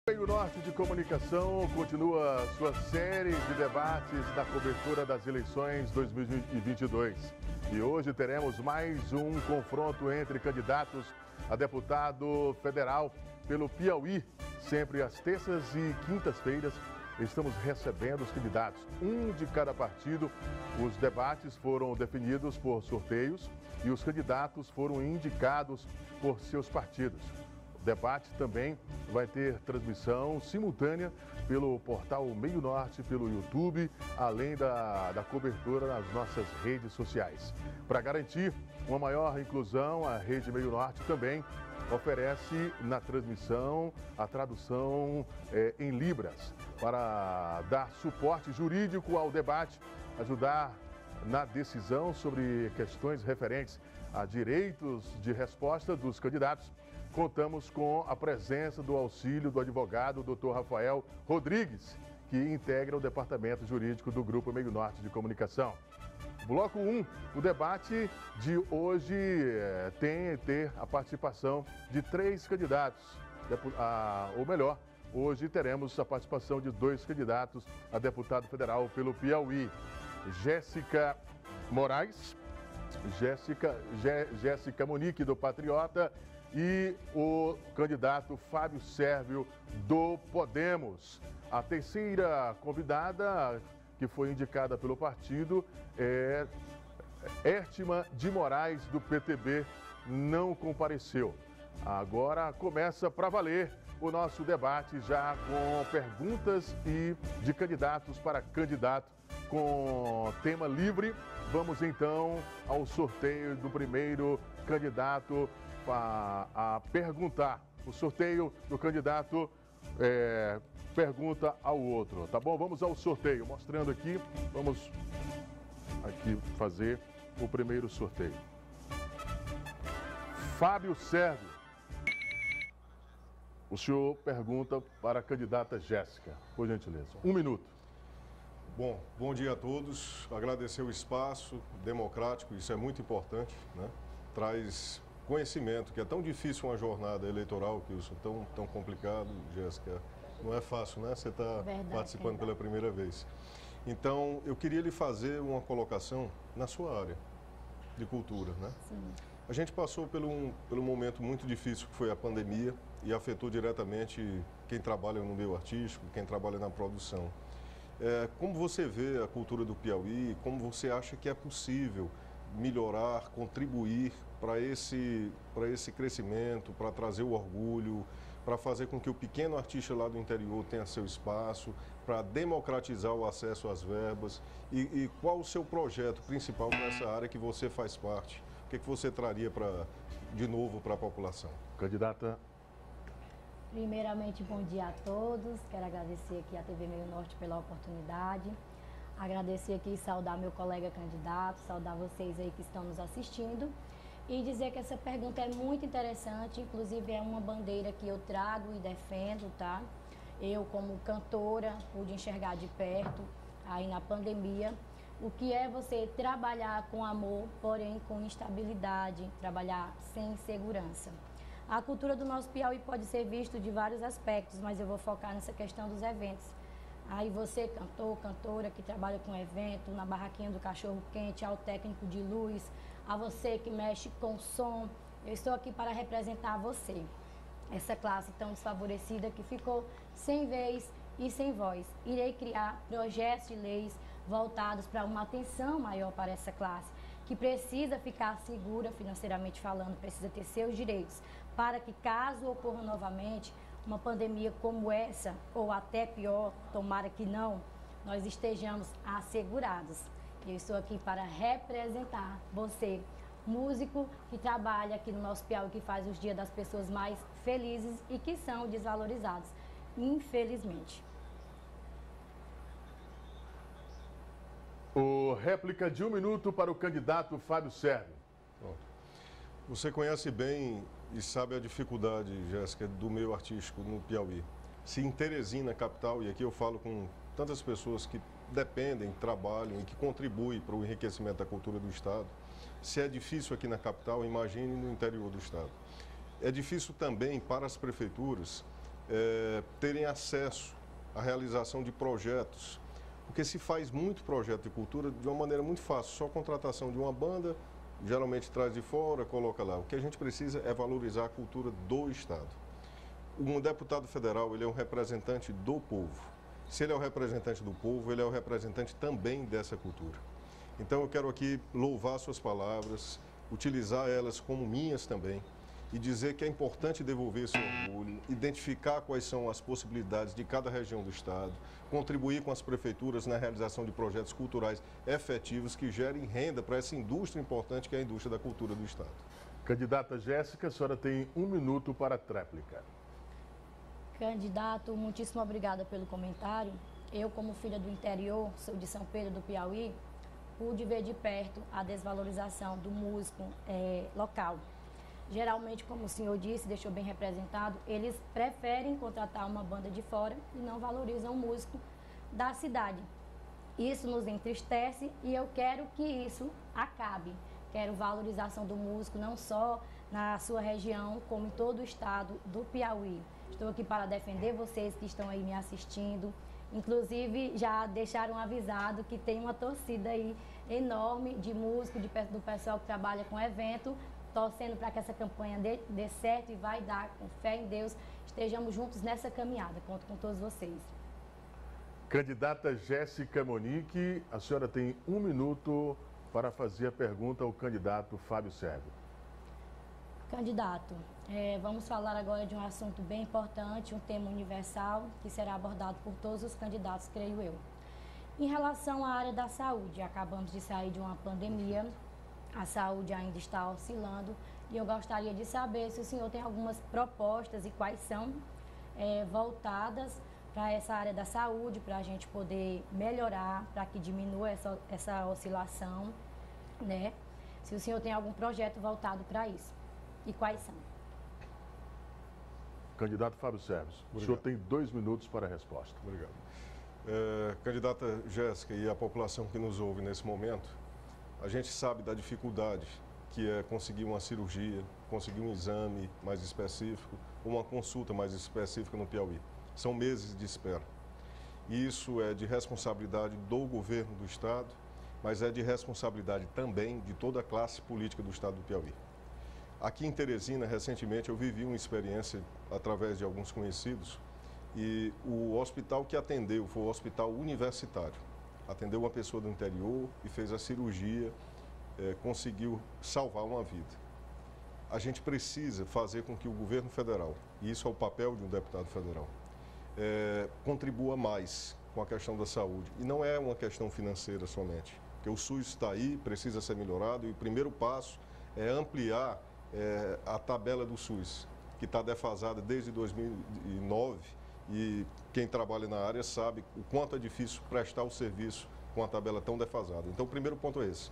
Meio Norte de Comunicação continua sua série de debates na cobertura das eleições 2022. E hoje teremos mais um confronto entre candidatos a deputado federal pelo Piauí. Sempre às terças e quintas-feiras estamos recebendo os candidatos, um de cada partido. Os debates foram definidos por sorteios e os candidatos foram indicados por seus partidos. O debate também vai ter transmissão simultânea pelo portal Meio Norte, pelo YouTube, além da cobertura nas nossas redes sociais. Para garantir uma maior inclusão, a Rede Meio Norte também oferece na transmissão a tradução em Libras, para dar suporte jurídico ao debate, ajudar na decisão sobre questões referentes a direitos de resposta dos candidatos. Contamos com a presença do auxílio do advogado Dr. Rafael Rodrigues, que integra o departamento jurídico do Grupo Meio Norte de Comunicação. Bloco 1, o debate de hoje tem a participação de 3 candidatos, ou melhor, hoje teremos a participação de 2 candidatos a deputado federal pelo Piauí. Jéssica Moraes, Jéssica Monique, do Patriota, e o candidato Fábio Sérvio, do Podemos. A terceira convidada, que foi indicada pelo partido, é Hértima de Moraes, do PTB, não compareceu. Agora começa para valer o nosso debate, já com perguntas de candidatos para candidato, com tema livre. Vamos então ao sorteio do primeiro candidato a perguntar. O sorteio do candidato pergunta ao outro, tá bom? Vamos ao sorteio, mostrando aqui. Vamos aqui fazer o primeiro sorteio. Fábio Sérvio, o senhor pergunta para a candidata Jéssica, por gentileza. 1 minuto. Bom dia a todos. Agradecer o espaço democrático, isso é muito importante, né? Traz conhecimento, que é tão difícil uma jornada eleitoral, que isso é tão complicado, Jéssica. Não é fácil, né? Você está participando pela primeira vez. Então, eu queria lhe fazer uma colocação na sua área de cultura, né? Sim. A gente passou pelo momento muito difícil que foi a pandemia e afetou diretamente quem trabalha no meio artístico, quem trabalha na produção. Como você vê a cultura do Piauí? Como você acha que é possível melhorar, contribuir para esse crescimento, para trazer o orgulho, para fazer com que o pequeno artista lá do interior tenha seu espaço, para democratizar o acesso às verbas? E qual o seu projeto principal nessa área que você faz parte? O que você traria de novo para a população? Candidata. Primeiramente, bom dia a todos. Quero agradecer aqui à TV Meio Norte pela oportunidade. Agradecer aqui e saudar meu colega candidato, saudar vocês aí que estão nos assistindo. E dizer que essa pergunta é muito interessante, inclusive é uma bandeira que eu trago e defendo, tá? Eu, como cantora, pude enxergar de perto, aí na pandemia, o que é você trabalhar com amor, porém com instabilidade, trabalhar sem segurança. A cultura do nosso Piauí pode ser vista de vários aspectos, mas eu vou focar nessa questão dos eventos. Aí você, cantor, cantora, que trabalha com evento, na barraquinha do cachorro quente, ao técnico de luz, a você que mexe com som, eu estou aqui para representar você. Essa classe tão desfavorecida que ficou sem vez e sem voz. Irei criar projetos de leis voltados para uma atenção maior para essa classe, que precisa ficar segura financeiramente falando, precisa ter seus direitos, para que caso ocorra novamente uma pandemia como essa, ou até pior, tomara que não, nós estejamos assegurados. Eu estou aqui para representar você, músico que trabalha aqui no nosso Piauí, que faz os dias das pessoas mais felizes e que são desvalorizados, infelizmente. Réplica de 1 minuto para o candidato Fábio Sérvio. Você conhece bem e sabe a dificuldade, Jéssica, do meio artístico no Piauí. Se em Teresina, capital, e aqui eu falo com tantas pessoas que dependem, trabalham e que contribuem para o enriquecimento da cultura do Estado, se é difícil aqui na capital, imagine no interior do Estado. É difícil também para as prefeituras terem acesso à realização de projetos, porque se faz muito projeto de cultura de uma maneira muito fácil, só contratação de uma banda, geralmente traz de fora, coloca lá. O que a gente precisa é valorizar a cultura do Estado. Um deputado federal, ele é um representante do povo. Se ele é o representante do povo, ele é o representante também dessa cultura. Então eu quero aqui louvar suas palavras, utilizar elas como minhas também e dizer que é importante devolver esse orgulho, identificar quais são as possibilidades de cada região do Estado, contribuir com as prefeituras na realização de projetos culturais efetivos que gerem renda para essa indústria importante que é a indústria da cultura do Estado. Candidata Jéssica, a senhora tem 1 minuto para a tréplica. Candidato, muitíssimo obrigada pelo comentário. Eu, como filha do interior, sou de São Pedro do Piauí, pude ver de perto a desvalorização do músico local. Geralmente, como o senhor disse, deixou bem representado, eles preferem contratar uma banda de fora e não valorizam o músico da cidade. Isso nos entristece e eu quero que isso acabe. Quero valorização do músico não só na sua região, como em todo o estado do Piauí. Estou aqui para defender vocês que estão aí me assistindo. Inclusive, já deixaram avisado que tem uma torcida aí enorme de músicos, do pessoal que trabalha com evento, torcendo para que essa campanha dê certo e vai dar, com fé em Deus, estejamos juntos nessa caminhada. Conto com todos vocês. Candidata Jéssica Monique, a senhora tem 1 minuto para fazer a pergunta ao candidato Fábio Sérvio. Candidato, vamos falar agora de um assunto bem importante, um tema universal, que será abordado por todos os candidatos, creio eu. Em relação à área da saúde, acabamos de sair de uma pandemia, a saúde ainda está oscilando, e eu gostaria de saber se o senhor tem algumas propostas e quais são voltadas para essa área da saúde, para a gente poder melhorar, para que diminua essa oscilação, né? Se o senhor tem algum projeto voltado para isso. E quais são? Candidato Fábio Sérvio, o senhor tem 2 minutos para a resposta. Obrigado. Candidata Jéssica e a população que nos ouve nesse momento, a gente sabe da dificuldade que é conseguir uma cirurgia, conseguir um exame mais específico, uma consulta mais específica no Piauí. São meses de espera. E isso é de responsabilidade do governo do Estado, mas é de responsabilidade também de toda a classe política do Estado do Piauí. Aqui em Teresina, recentemente, eu vivi uma experiência através de alguns conhecidos e o hospital que atendeu foi o hospital universitário. Atendeu uma pessoa do interior e fez a cirurgia, conseguiu salvar uma vida. A gente precisa fazer com que o governo federal, e isso é o papel de um deputado federal, contribua mais com a questão da saúde. E não é uma questão financeira somente, porque o SUS está aí, precisa ser melhorado e o primeiro passo é ampliar a tabela do SUS, que está defasada desde 2009 e quem trabalha na área sabe o quanto é difícil prestar o serviço com a tabela tão defasada. Então, o primeiro ponto é esse,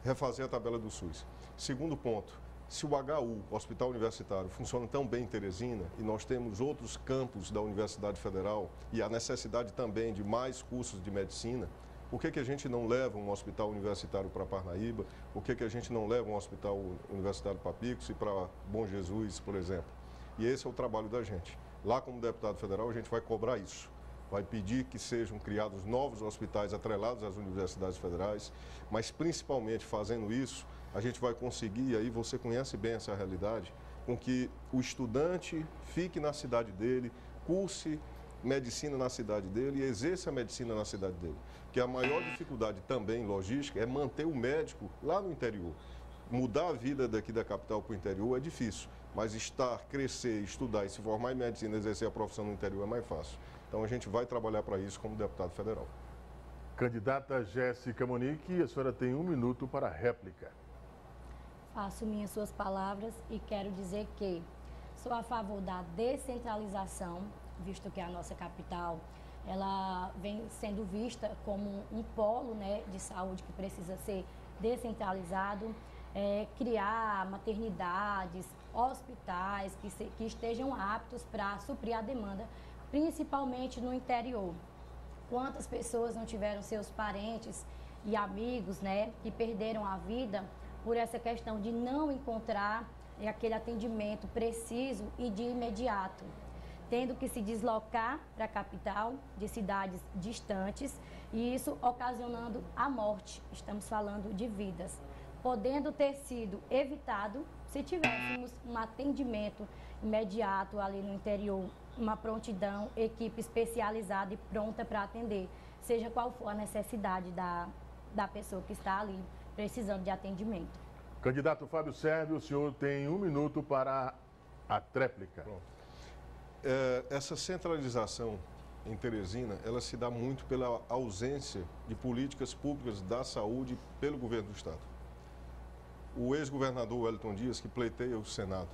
refazer a tabela do SUS. Segundo ponto, se o HU, Hospital Universitário, funciona tão bem em Teresina e nós temos outros campos da Universidade Federal e a necessidade também de mais cursos de medicina, por que a gente não leva um hospital universitário para Parnaíba? Por que a gente não leva um hospital universitário para Picos e para Bom Jesus, por exemplo? E esse é o trabalho da gente. Lá, como deputado federal, a gente vai cobrar isso. Vai pedir que sejam criados novos hospitais atrelados às universidades federais, mas principalmente fazendo isso, a gente vai conseguir, e aí você conhece bem essa realidade, com que o estudante fique na cidade dele, curse medicina na cidade dele e exerça a medicina na cidade dele. Porque a maior dificuldade também, logística, é manter o médico lá no interior. Mudar a vida daqui da capital para o interior é difícil, mas estar, crescer, estudar e se formar em medicina e exercer a profissão no interior é mais fácil. Então a gente vai trabalhar para isso como deputado federal. Candidata Jéssica Monique, a senhora tem 1 minuto para a réplica. Faço minhas suas palavras e quero dizer que sou a favor da descentralização, visto que a nossa capital ela vem sendo vista como um polo, né, de saúde que precisa ser descentralizado, criar maternidades, hospitais que estejam aptos para suprir a demanda, principalmente no interior. Quantas pessoas não tiveram seus parentes e amigos, né, que perderam a vida por essa questão de não encontrar aquele atendimento preciso e de imediato. tendo que se deslocar para a capital de cidades distantes e isso ocasionando a morte. Estamos falando de vidas, podendo ter sido evitado se tivéssemos um atendimento imediato ali no interior, uma prontidão, equipe especializada e pronta para atender, seja qual for a necessidade da pessoa que está ali precisando de atendimento. Candidato Fábio Sérvio, o senhor tem 1 minuto para a tréplica. Pronto. Essa centralização em Teresina, ela se dá muito pela ausência de políticas públicas da saúde pelo governo do estado. O ex-governador Wellington Dias, que pleiteia o Senado,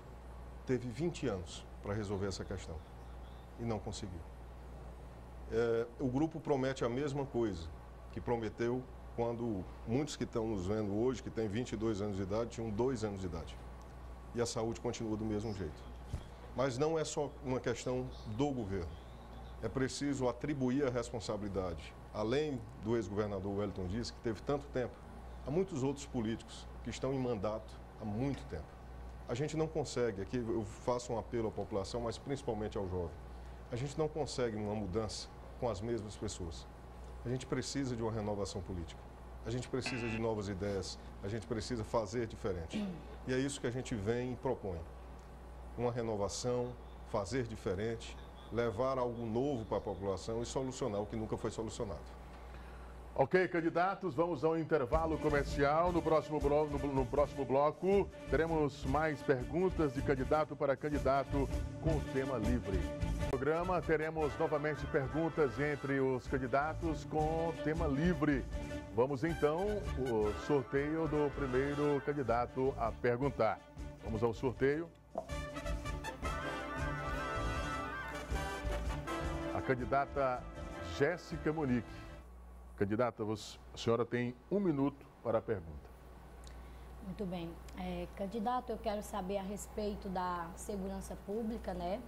teve 20 anos para resolver essa questão e não conseguiu. O grupo promete a mesma coisa que prometeu quando muitos que estão nos vendo hoje, que têm 22 anos de idade, tinham 2 anos de idade. E a saúde continua do mesmo jeito. Mas não é só uma questão do governo. É preciso atribuir a responsabilidade, além do ex-governador Wellington Dias, que teve tanto tempo, a muitos outros políticos que estão em mandato há muito tempo. A gente não consegue, aqui eu faço um apelo à população, mas principalmente ao jovem, a gente não consegue uma mudança com as mesmas pessoas. A gente precisa de uma renovação política. A gente precisa de novas ideias, a gente precisa fazer diferente. E é isso que a gente vem e propõe. Uma renovação, fazer diferente, levar algo novo para a população e solucionar o que nunca foi solucionado. Ok, candidatos, vamos ao intervalo comercial. No próximo bloco, teremos mais perguntas de candidato para candidato com tema livre. No programa, teremos novamente perguntas entre os candidatos com tema livre. Vamos então ao sorteio do primeiro candidato a perguntar. Vamos ao sorteio. A candidata Jéssica Monique. Candidata, a senhora tem 1 minuto para a pergunta. Muito bem. Candidato, eu quero saber a respeito da segurança pública, né?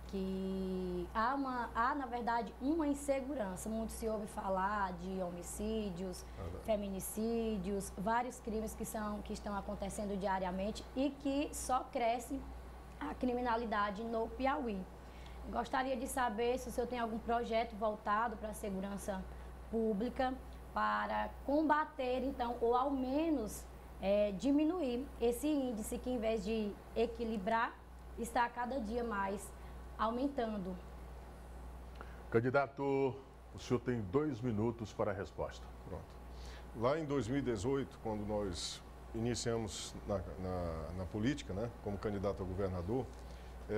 Que há, na verdade, uma insegurança. Muito se ouve falar de homicídios, feminicídios, vários crimes que estão acontecendo diariamente e que só cresce a criminalidade no Piauí. Gostaria de saber se o senhor tem algum projeto voltado para a segurança pública para combater, então, ou ao menos diminuir esse índice que, em vez de equilibrar, está cada dia mais aumentando. Candidato, o senhor tem 2 minutos para a resposta. Pronto. Lá em 2018, quando nós iniciamos na política, né, como candidato a governador,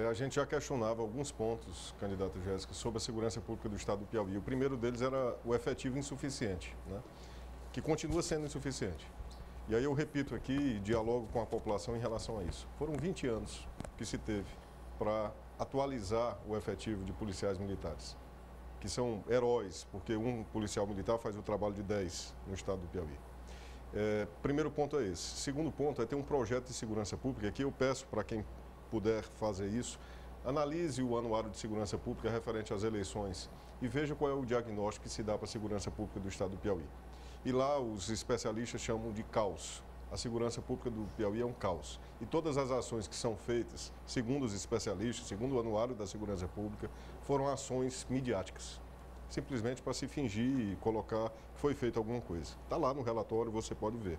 a gente já questionava alguns pontos, candidato Jéssica, sobre a segurança pública do estado do Piauí. O primeiro deles era o efetivo insuficiente, né, que continua sendo insuficiente. E aí eu repito aqui e dialogo com a população em relação a isso. Foram 20 anos que se teve para atualizar o efetivo de policiais militares, que são heróis, porque um policial militar faz o trabalho de 10 no estado do Piauí. Primeiro ponto é esse. Segundo ponto é ter um projeto de segurança pública, que eu peço para quem puder fazer isso, analise o anuário de segurança pública referente às eleições e veja qual é o diagnóstico que se dá para a segurança pública do estado do Piauí. E lá os especialistas chamam de caos. A segurança pública do Piauí é um caos. E todas as ações que são feitas, segundo os especialistas, segundo o anuário da segurança pública, foram ações midiáticas. Simplesmente para se fingir e colocar que foi feita alguma coisa. Está lá no relatório, você pode ver.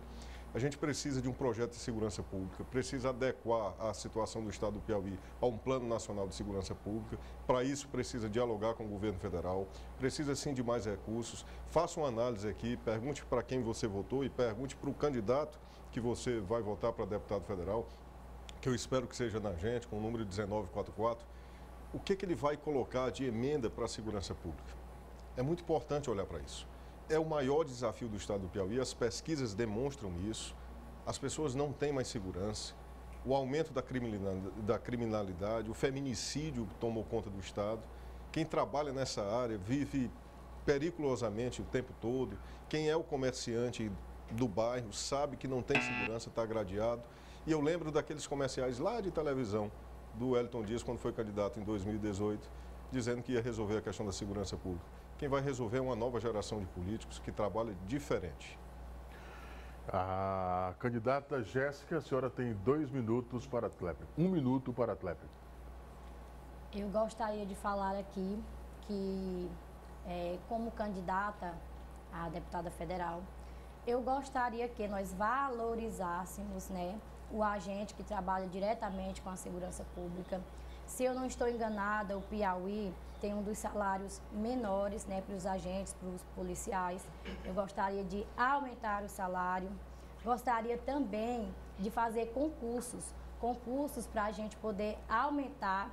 A gente precisa de um projeto de segurança pública, precisa adequar a situação do estado do Piauí a um plano nacional de segurança pública. Para isso, precisa dialogar com o governo federal, precisa sim de mais recursos. Faça uma análise aqui, pergunte para quem você votou e pergunte para o candidato que você vai votar para deputado federal, que eu espero que seja na gente, com o número 1944, o que ele vai colocar de emenda para a segurança pública. É muito importante olhar para isso. É o maior desafio do estado do Piauí, as pesquisas demonstram isso, as pessoas não têm mais segurança, o aumento da criminalidade, o feminicídio tomou conta do estado, quem trabalha nessa área vive perigosamente o tempo todo, quem é o comerciante do bairro sabe que não tem segurança, está gradeado, e eu lembro daqueles comerciais lá de televisão do Wellington Dias, quando foi candidato em 2018, dizendo que ia resolver a questão da segurança pública. Quem vai resolver é uma nova geração de políticos que trabalha diferente. A candidata Jéssica, a senhora tem 2 minutos para a tréplica. 1 minuto para a tréplica. Eu gostaria de falar aqui que, como candidata a deputada federal, eu gostaria que nós valorizássemos, né, o agente que trabalha diretamente com a segurança pública. Se eu não estou enganada, o Piauí tem um dos salários menores, né, para os agentes, para os policiais. Eu gostaria de aumentar o salário. Gostaria também de fazer concursos para a gente poder aumentar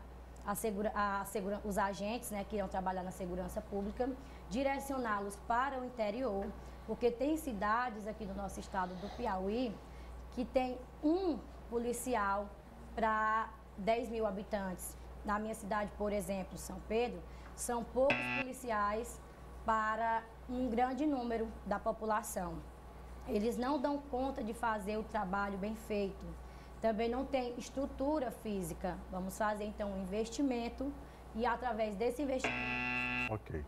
os agentes, né, que irão trabalhar na segurança pública, direcioná-los para o interior, porque tem cidades aqui do nosso estado do Piauí que tem um policial para 10 mil habitantes. Na minha cidade, por exemplo, São Pedro, são poucos policiais para um grande número da população. Eles não dão conta de fazer o trabalho bem feito. Também não tem estrutura física. Vamos fazer, então, um investimento e, através desse investimento... Ok.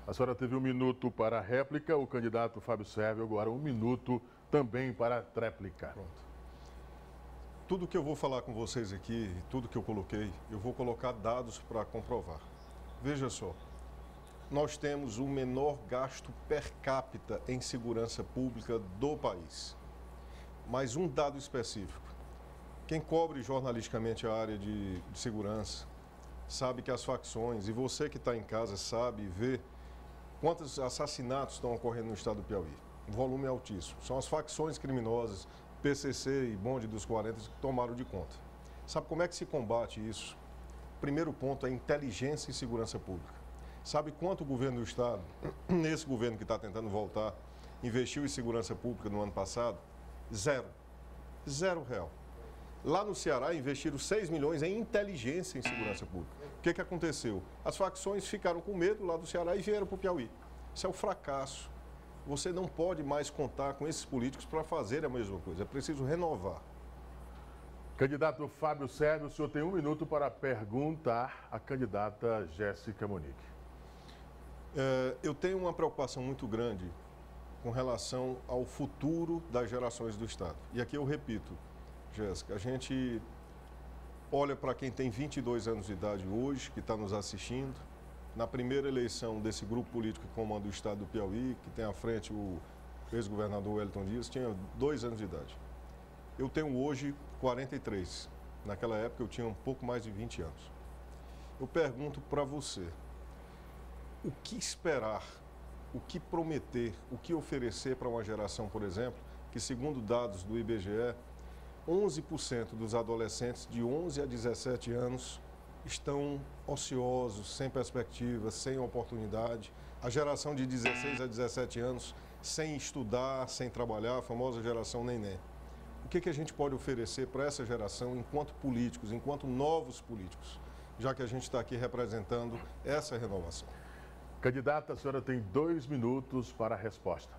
A senhora teve 1 minuto para a réplica, o candidato Fábio Sérvio agora 1 minuto também para a tréplica. Pronto. Tudo que eu vou falar com vocês aqui, tudo que eu coloquei, eu vou colocar dados para comprovar. Veja só, nós temos o menor gasto per capita em segurança pública do país. Mas um dado específico. Quem cobre jornalisticamente a área de segurança sabe que as facções, e você que está em casa sabe e vê quantos assassinatos estão ocorrendo no estado do Piauí. O volume é altíssimo. São as facções criminosas, PCC e Bonde dos 40 que tomaram de conta. Sabe como é que se combate isso? O primeiro ponto é inteligência e segurança pública. Sabe quanto o governo do estado, nesse governo que está tentando voltar, investiu em segurança pública no ano passado? Zero. R$0. Lá no Ceará, investiram 6 milhões em inteligência em segurança pública. O que aconteceu? As facções ficaram com medo lá do Ceará e vieram para o Piauí. Isso é um fracasso. Você não pode mais contar com esses políticos para fazer a mesma coisa. É preciso renovar. Candidato Fábio Sérvio, o senhor tem 1 minuto para perguntar à candidata Jéssica Monique. Eu tenho uma preocupação muito grande com relação ao futuro das gerações do estado. E aqui eu repito, Jéssica, a gente olha para quem tem 22 anos de idade hoje, que está nos assistindo. Na primeira eleição desse grupo político que comanda o estado do Piauí, que tem à frente o ex-governador Wellington Dias, tinha 2 anos de idade. Eu tenho hoje 43. Naquela época eu tinha um pouco mais de 20 anos. Eu pergunto para você, o que esperar, o que prometer, o que oferecer para uma geração, por exemplo, que segundo dados do IBGE, 11% dos adolescentes de 11 a 17 anos estão ociosos, sem perspectiva, sem oportunidade. A geração de 16 a 17 anos sem estudar, sem trabalhar, a famosa geração neném. O que a gente pode oferecer para essa geração enquanto políticos, enquanto novos políticos, já que a gente está aqui representando essa renovação? Candidata, a senhora tem 2 minutos para a resposta.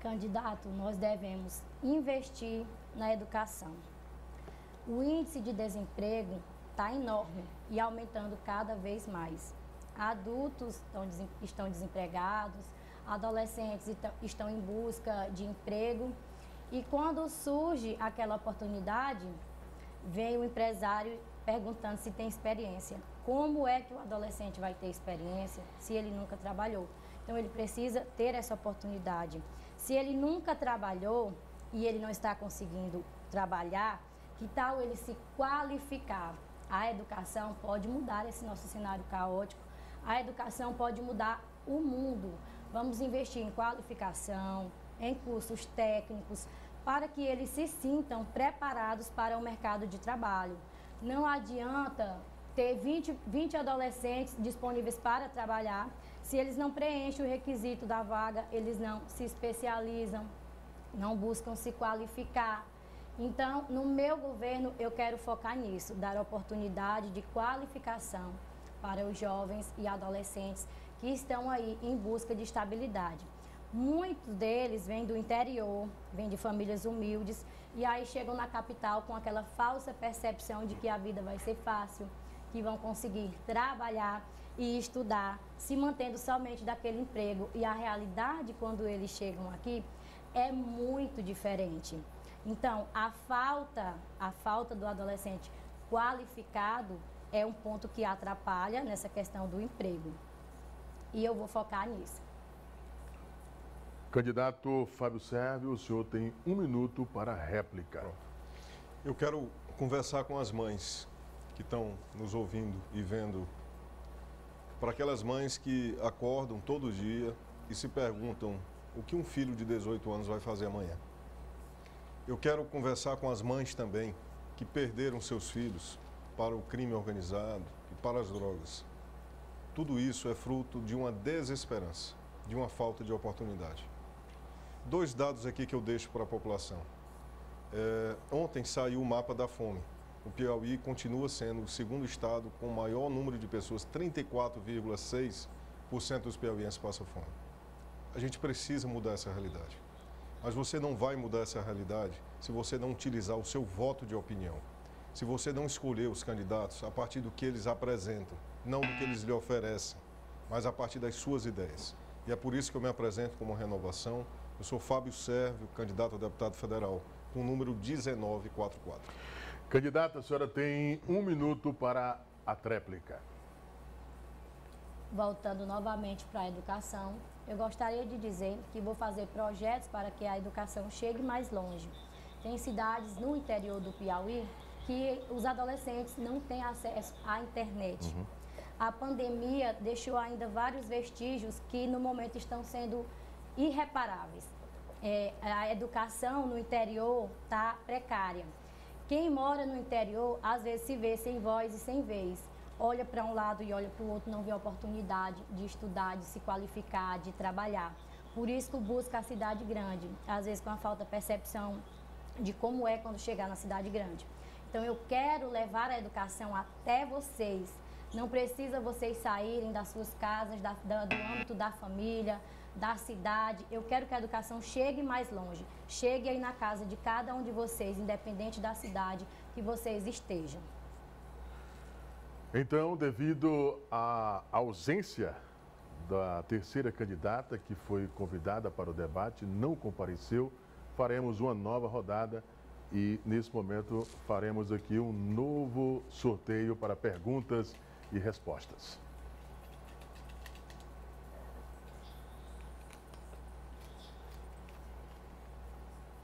Candidato, nós devemos investir na educação. O índice de desemprego está enorme e aumentando cada vez mais. Adultos estão desempregados, adolescentes estão em busca de emprego e quando surge aquela oportunidade, vem o empresário perguntando se tem experiência. Como é que o adolescente vai ter experiência se ele nunca trabalhou? Então ele precisa ter essa oportunidade. Se ele nunca trabalhou e ele não está conseguindo trabalhar, que tal ele se qualificar? A educação pode mudar esse nosso cenário caótico. A educação pode mudar o mundo. Vamos investir em qualificação, em cursos técnicos, para que eles se sintam preparados para o mercado de trabalho. Não adianta ter 20 adolescentes disponíveis para trabalhar, se eles não preenchem o requisito da vaga, eles não se especializam, não buscam se qualificar. Então, no meu governo, eu quero focar nisso, dar oportunidade de qualificação para os jovens e adolescentes que estão aí em busca de estabilidade. Muitos deles vêm do interior, vêm de famílias humildes e aí chegam na capital com aquela falsa percepção de que a vida vai ser fácil, que vão conseguir trabalhar e estudar, se mantendo somente daquele emprego. E a realidade, quando eles chegam aqui, é muito diferente. Então, a falta do adolescente qualificado é um ponto que atrapalha nessa questão do emprego. E eu vou focar nisso. Candidato Fábio Sérvio, o senhor tem 1 minuto para a réplica. Eu quero conversar com as mães que estão nos ouvindo e vendo, para aquelas mães que acordam todo dia e se perguntam o que um filho de 18 anos vai fazer amanhã. Eu quero conversar com as mães também que perderam seus filhos para o crime organizado e para as drogas. Tudo isso é fruto de uma desesperança, de uma falta de oportunidade. 2 dados aqui que eu deixo para a população. Ontem saiu o mapa da fome. O Piauí continua sendo o 2º estado com o maior número de pessoas, 34,6% dos piauienses passam fome. A gente precisa mudar essa realidade. Mas você não vai mudar essa realidade se você não utilizar o seu voto de opinião. Se você não escolher os candidatos a partir do que eles apresentam, não do que eles lhe oferecem, mas a partir das suas ideias. E é por isso que eu me apresento como Renovação. Eu sou Fábio Sérvio, candidato a deputado federal, com o número 1944. Candidata, a senhora tem 1 minuto para a tréplica. Voltando novamente para a educação, eu gostaria de dizer que vou fazer projetos para que a educação chegue mais longe. Tem cidades no interior do Piauí que os adolescentes não têm acesso à internet. A pandemia deixou ainda vários vestígios que no momento estão sendo irreparáveis. A educação no interior está precária. Quem mora no interior, às vezes se vê sem voz e sem vez. Olha para um lado e olha para o outro, não vê a oportunidade de estudar, de se qualificar, de trabalhar. Por isso que busca a cidade grande, às vezes com a falta de percepção de como é quando chegar na cidade grande. Então eu quero levar a educação até vocês. Não precisa vocês saírem das suas casas, do âmbito da família, da cidade. Eu quero que a educação chegue mais longe. Chegue aí na casa de cada um de vocês, independente da cidade que vocês estejam. Então, devido à ausência da terceira candidata que foi convidada para o debate, não compareceu, faremos uma nova rodada e, nesse momento, faremos aqui um novo sorteio para perguntas e respostas.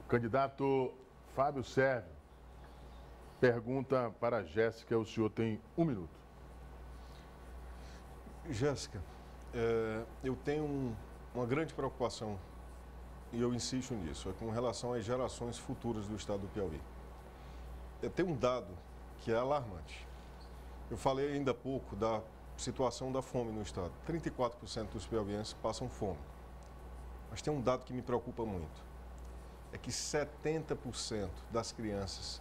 Candidato Fábio Sérvio, pergunta para a Jéssica, o senhor tem 1 minuto. Jéssica, eu tenho uma grande preocupação e eu insisto nisso, com relação às gerações futuras do estado do Piauí. Tem um dado que é alarmante. Eu falei ainda há pouco da situação da fome no estado. 34% dos piauienses passam fome. Mas tem um dado que me preocupa muito. É que 70% das crianças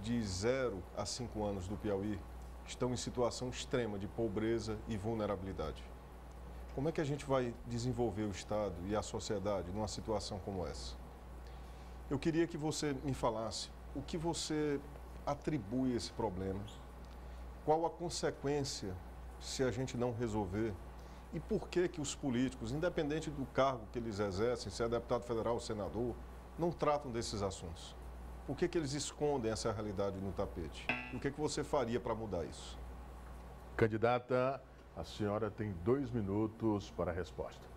de 0 a 5 anos do Piauí estão em situação extrema de pobreza e vulnerabilidade. Como é que a gente vai desenvolver o Estado e a sociedade numa situação como essa? Eu queria que você me falasse o que você atribui a esse problema, qual a consequência se a gente não resolver e por que que os políticos, independente do cargo que eles exercem, se é deputado federal ou senador, não tratam desses assuntos. Por que que eles escondem essa realidade no tapete? O que que você faria para mudar isso? Candidata, a senhora tem 2 minutos para a resposta.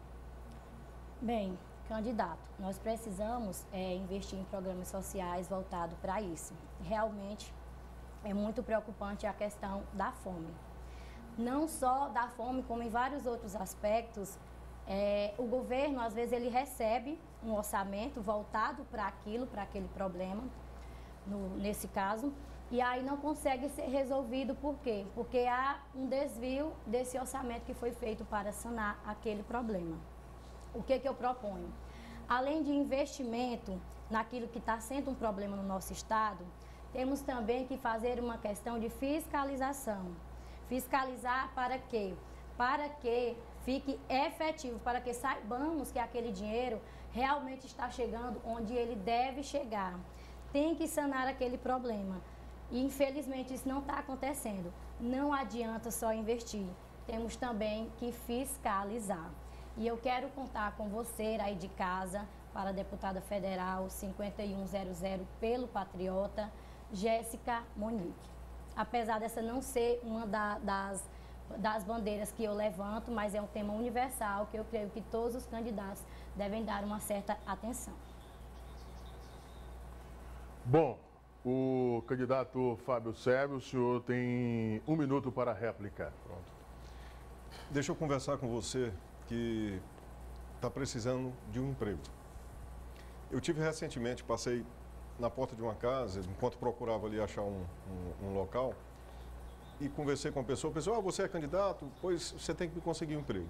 Bem, candidato, nós precisamos investir em programas sociais voltados para isso. Realmente é muito preocupante a questão da fome. Não só da fome, como em vários outros aspectos, o governo, às vezes, ele recebe um orçamento voltado para aquele problema, nesse caso, e aí não consegue ser resolvido. Por quê? Porque há um desvio desse orçamento que foi feito para sanar aquele problema. O que eu proponho? Além de investimento naquilo que está sendo um problema no nosso estado, temos também que fazer uma questão de fiscalização. Fiscalizar para quê? Para que fique efetivo, para que saibamos que aquele dinheiro realmente está chegando onde ele deve chegar. Tem que sanar aquele problema. E, infelizmente, isso não está acontecendo. Não adianta só investir. Temos também que fiscalizar. E eu quero contar com você aí de casa, para a deputada federal 5100 pelo Patriota, Jéssica Monique. apesar dessa não ser uma das bandeiras que eu levanto, mas é um tema universal que eu creio que todos os candidatos devem dar uma certa atenção. Bom, o candidato Fábio Sérvio, o senhor tem 1 minuto para a réplica. Pronto. Deixa eu conversar com você que está precisando de um emprego. Eu tive recentemente, passei na porta de uma casa, enquanto procurava ali achar um local, e conversei com a pessoa, você é candidato? Pois você tem que me conseguir um emprego.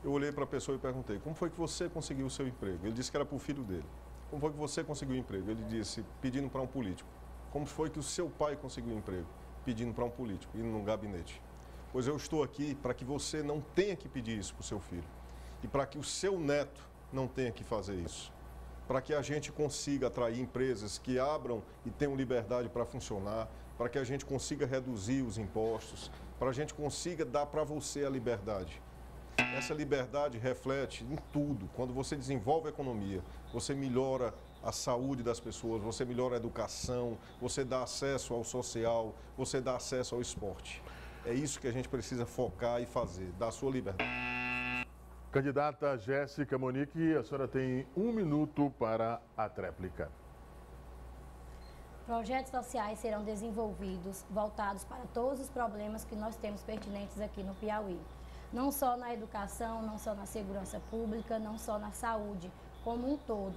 Eu olhei para a pessoa e perguntei, como foi que você conseguiu o seu emprego? Ele disse que era para o filho dele. Como foi que você conseguiu o emprego? Ele disse, pedindo para um político. Como foi que o seu pai conseguiu o emprego? Pedindo para um político, indo num gabinete. Pois eu estou aqui para que você não tenha que pedir isso para o seu filho. E para que o seu neto não tenha que fazer isso. Para que a gente consiga atrair empresas que abram e tenham liberdade para funcionar, para que a gente consiga reduzir os impostos, para a gente consiga dar para você a liberdade. Essa liberdade reflete em tudo. Quando você desenvolve a economia, você melhora a saúde das pessoas, você melhora a educação, você dá acesso ao social, você dá acesso ao esporte. É isso que a gente precisa focar e fazer, dar a sua liberdade. Candidata Jéssica Monique, a senhora tem 1 minuto para a tréplica. Projetos sociais serão desenvolvidos voltados para todos os problemas que nós temos pertinentes aqui no Piauí. Não só na educação, não só na segurança pública, não só na saúde, como um todo.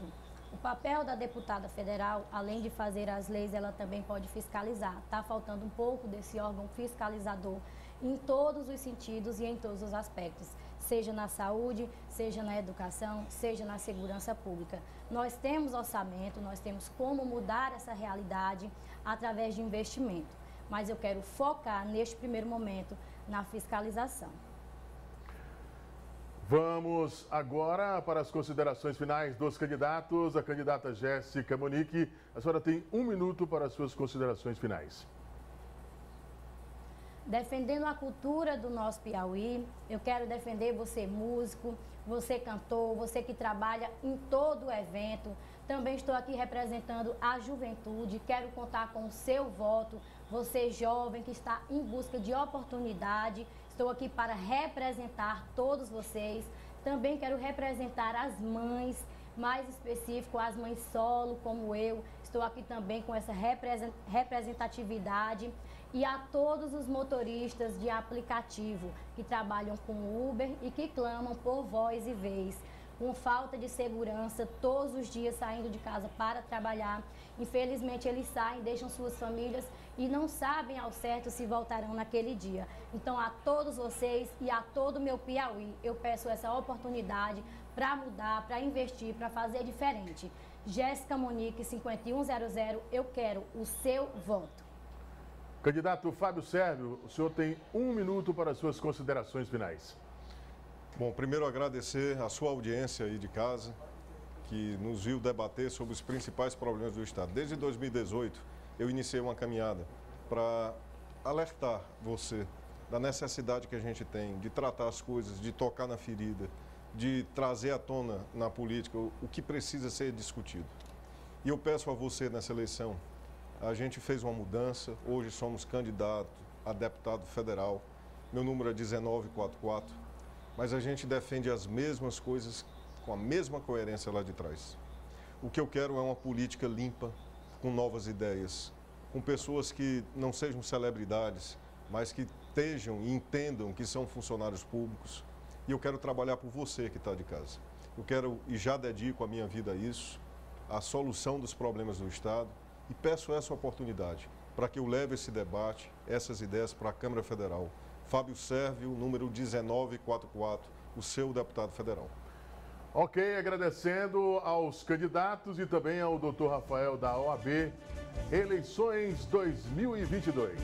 O papel da deputada federal, além de fazer as leis, ela também pode fiscalizar. Está faltando um pouco desse órgão fiscalizador em todos os sentidos e em todos os aspectos, seja na saúde, seja na educação, seja na segurança pública. Nós temos orçamento, nós temos como mudar essa realidade através de investimento, mas eu quero focar neste primeiro momento na fiscalização. Vamos agora para as considerações finais dos candidatos. A candidata Jéssica Monique, a senhora tem 1 minuto para as suas considerações finais. Defendendo a cultura do nosso Piauí, eu quero defender você músico, você cantor, você que trabalha em todo o evento. Também estou aqui representando a juventude, quero contar com o seu voto, você jovem que está em busca de oportunidade. Estou aqui para representar todos vocês. Também quero representar as mães, mais específico as mães solo como eu. Estou aqui também com essa representatividade. E a todos os motoristas de aplicativo que trabalham com Uber e que clamam por voz e vez, com falta de segurança, todos os dias saindo de casa para trabalhar. Infelizmente eles saem, deixam suas famílias e não sabem ao certo se voltarão naquele dia. Então a todos vocês e a todo o meu Piauí, eu peço essa oportunidade para mudar, para investir, para fazer diferente. Jéssica Monique, 5100, eu quero o seu voto. Candidato Fábio Sérvio, o senhor tem 1 minuto para as suas considerações finais. Bom, primeiro agradecer a sua audiência aí de casa, que nos viu debater sobre os principais problemas do Estado. Desde 2018, eu iniciei uma caminhada para alertar você da necessidade que a gente tem de tratar as coisas, de tocar na ferida, de trazer à tona na política o que precisa ser discutido. E eu peço a você nessa eleição, a gente fez uma mudança, hoje somos candidato a deputado federal, meu número é 1944, mas a gente defende as mesmas coisas com a mesma coerência lá de trás. O que eu quero é uma política limpa, com novas ideias, com pessoas que não sejam celebridades, mas que estejam e entendam que são funcionários públicos. E eu quero trabalhar por você que está de casa. Eu quero e já dedico a minha vida a isso, a solução dos problemas do Estado, e peço essa oportunidade para que eu leve esse debate, essas ideias para a Câmara Federal. Fábio Sérvio, número 1944, o seu deputado federal. Ok, agradecendo aos candidatos e também ao Dr. Rafael da OAB, eleições 2022.